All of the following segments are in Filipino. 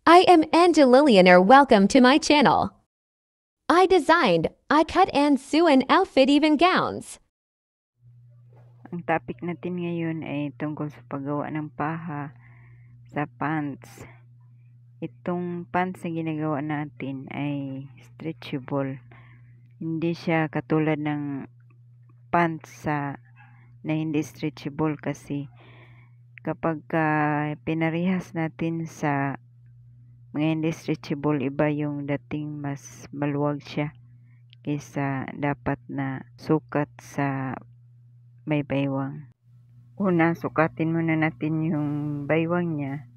I am Angelilian. Welcome to my channel. I designed, I cut and sew an outfit, even gowns. Ang topic natin ngayon ay tungkol sa paggawa ng paha sa pants. Itong pants na ginagawa natin ay stretchable. Hindi siya katulad ng pants na hindi stretchable kasi kapag pinarehas natin sa mga hindi stretchable, iba yung dating, mas maluwag siya kaysa dapat na sukat sa may baywang. Una, sukatin muna natin yung baywang niya.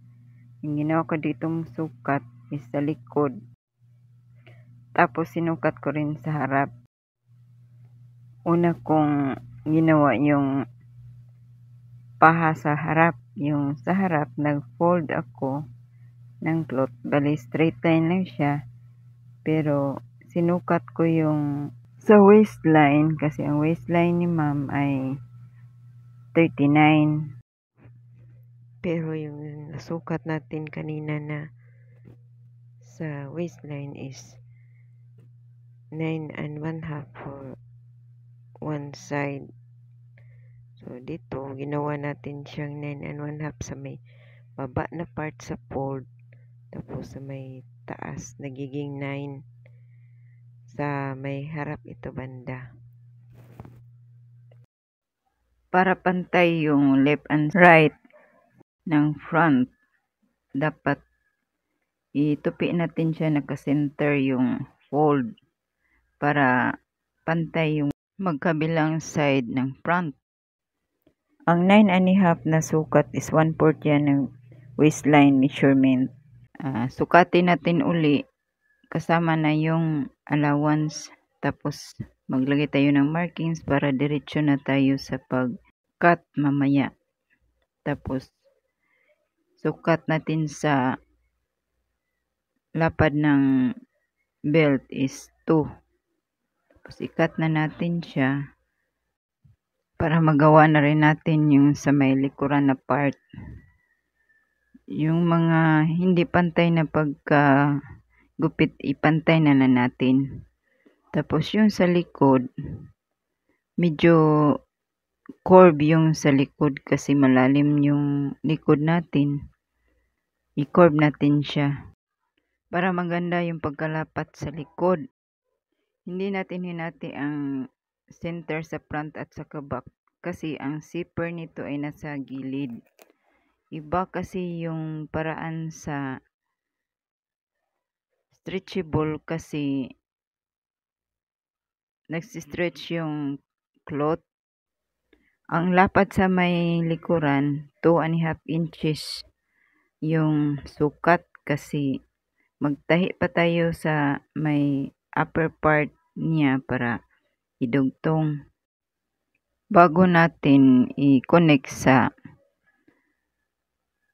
Yung ginawa ko ditong sukat is sa likod. Tapos sinukat ko rin sa harap. Una kong ginawa yung paha sa harap. Yung sa harap, nag-fold ako ng cloth. Bali, straight line lang siya. Pero sinukat ko yung sa waistline kasi ang waistline ni ma'am ay 39. Pero yung nasukat natin kanina na sa waistline is 9 1/2 for one side. So dito ginawa natin siyang 9 1/2 sa may baba na part sa fold, tapos sa may taas nagiging 9 sa may harap ito banda. Para pantay yung left and right ng front, dapat itupi natin siya naka-center yung fold para pantay yung magkabilang side ng front. Ang 9 1/2 na sukat is 1/4 yan ng waistline measurement. Sukatin natin uli kasama na yung allowance, tapos maglagay tayo ng markings para diretso na tayo sa pag-cut mamaya. Tapos sukat natin sa lapad ng belt is 2. Tapos i-cut na natin siya para magawa na rin natin yung sa may likuran na part. Yung mga hindi pantay na pagka-gupit, ipantay na natin. Tapos yung sa likod, medyo curve yung sa likod kasi malalim yung likod natin. I-curve natin siya para maganda yung pagkalapat sa likod. Hindi natin hinati ang center sa front at sa back kasi ang zipper nito ay nasa gilid. Iba kasi yung paraan sa stretchable kasi nagsistretch yung cloth. Ang lapad sa may likuran, 2 1/2 inches yung sukat kasi magtahi pa tayo sa may upper part niya para idugtong bago natin i-connect sa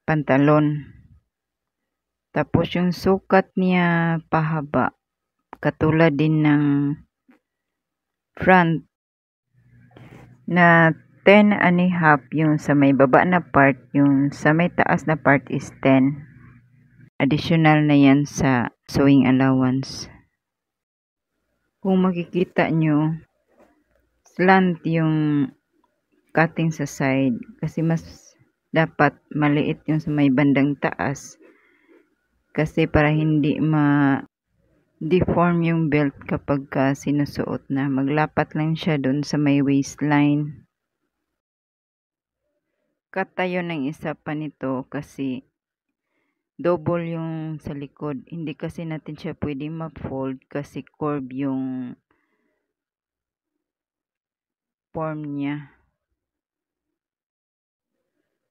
pantalon. Tapos yung sukat niya pahaba, katulad din ng front na 10 1/2 yung sa may baba na part, yung sa may taas na part is 10. Additional na yan sa sewing allowance. Kung makikita nyo, slant yung cutting sa side kasi mas dapat maliit yung sa may bandang taas kasi para hindi ma-deform yung belt kapag sinusuot na. Maglapat lang siya dun sa may waistline. Cut tayo ng isa pa nito kasi double yung sa likod. Hindi kasi natin siya pwede ma-fold kasi curve yung form niya.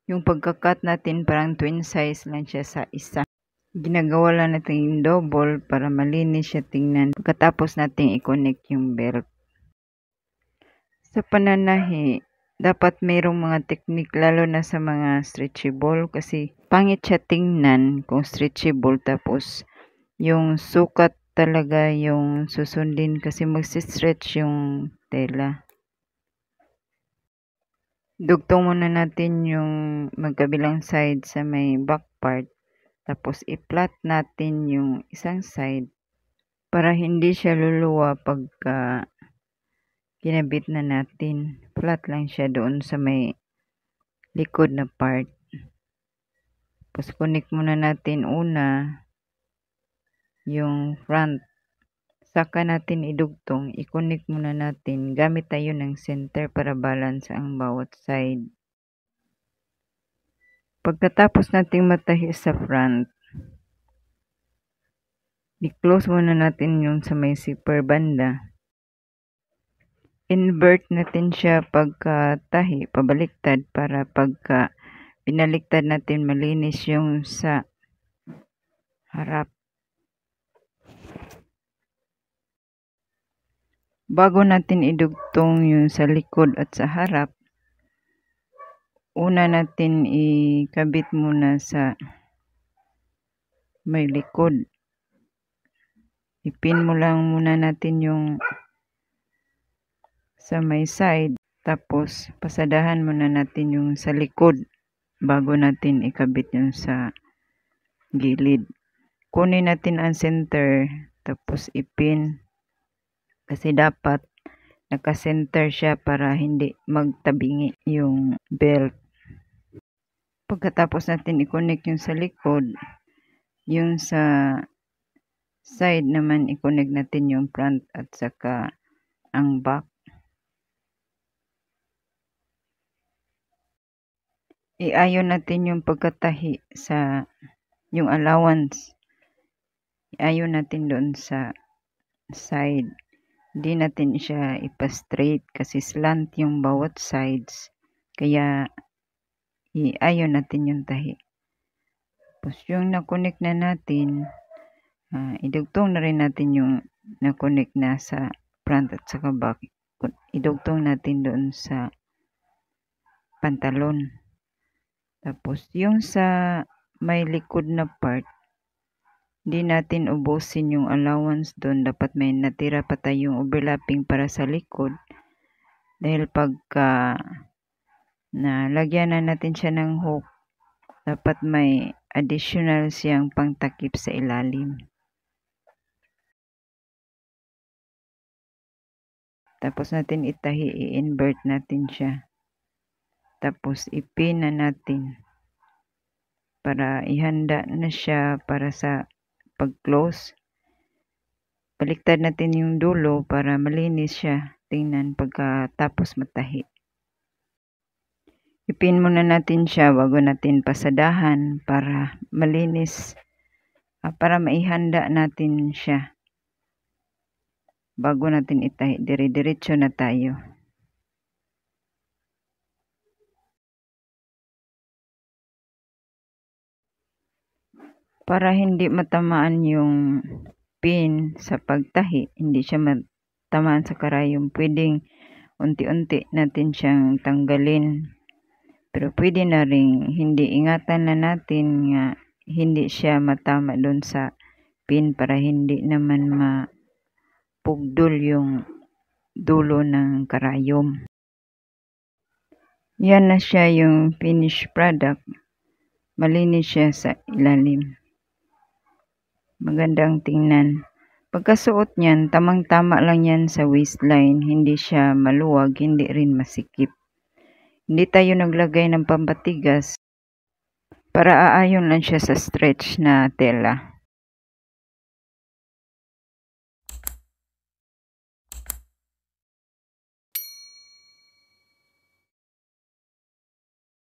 Yung pagka-cut natin parang twin size lang siya sa isa. Ginagawa lang natin yung double para malinis siya tingnan pagkatapos natin i-connect yung belt. Sa pananahi, dapat mayroong mga technique lalo na sa mga stretchable kasi pangit siya tingnan kung stretchable tapos yung sukat talaga yung susundin kasi magsistretch yung tela. Dugtong muna natin yung magkabilang side sa may back part Tapos i-flat natin yung isang side para hindi siya luluwa pagka kinabit na natin. Flat lang siya doon sa may likod na part. Tapos connect muna natin una yung front. Saka natin idugtong, i-connect muna natin. Gamit tayo ng center para balance ang bawat side. Pagkatapos nating matahi sa front, i-close muna natin yung sa may zipper banda. Invert natin siya pagkatahi, pabaliktad para pagka pinaliktad natin malinis yung sa harap. Bago natin idugtong yung sa likod at sa harap, una natin ikabit muna sa may likod. Ipin mo lang muna natin yung sa may side, tapos pasadahan muna natin yung sa likod bago natin ikabit yung sa gilid. Kunin natin ang center, tapos ipin. Kasi dapat naka-center siya para hindi magtabingi yung belt. Pagkatapos natin i-connect yung sa likod, yung sa side naman i-connect natin yung front at saka ang back. Iayon natin yung pagkatahi sa yung allowance. Iayon natin doon sa side. Hindi natin siya ipa-straight kasi slant yung bawat sides. Kaya iayon natin yung tahi. Tapos yung na-connect na natin, idugtong na rin natin yung na-connect na sa front at saka back. Idugtong natin doon sa pantalon. Tapos yung sa may likod na part, hindi natin ubusin yung allowance doon. Dapat may natira pa tayong overlapping para sa likod. Dahil pagka nalagyan na natin siya ng hook, dapat may additional siyang pangtakip sa ilalim. Tapos natin itahi, i-invert natin siya. Tapos ipin na natin para ihanda na siya para sa pag-close. Baliktad natin yung dulo para malinis siya. Tingnan pagkatapos matahi. Ipin muna natin siya bago natin pasadahan para malinis. Para maihanda natin siya. Bago natin itahi, dire-diretso na tayo. Para hindi matamaan yung pin sa pagtahi, hindi siya matamaan sa karayom, pwedeng unti-unti natin siyang tanggalin. Pero pwede na rin hindi ingatan na natin nga hindi siya matama doon sa pin para hindi naman mapugdol yung dulo ng karayom. Yan na siya yung finished product. Malinis siya sa ilalim. Magandang tingnan. Pagkasuot niyan, tamang-tama lang yan sa waistline. Hindi siya maluwag, hindi rin masikip. Hindi tayo naglagay ng pampatigas para aayon lang siya sa stretch na tela.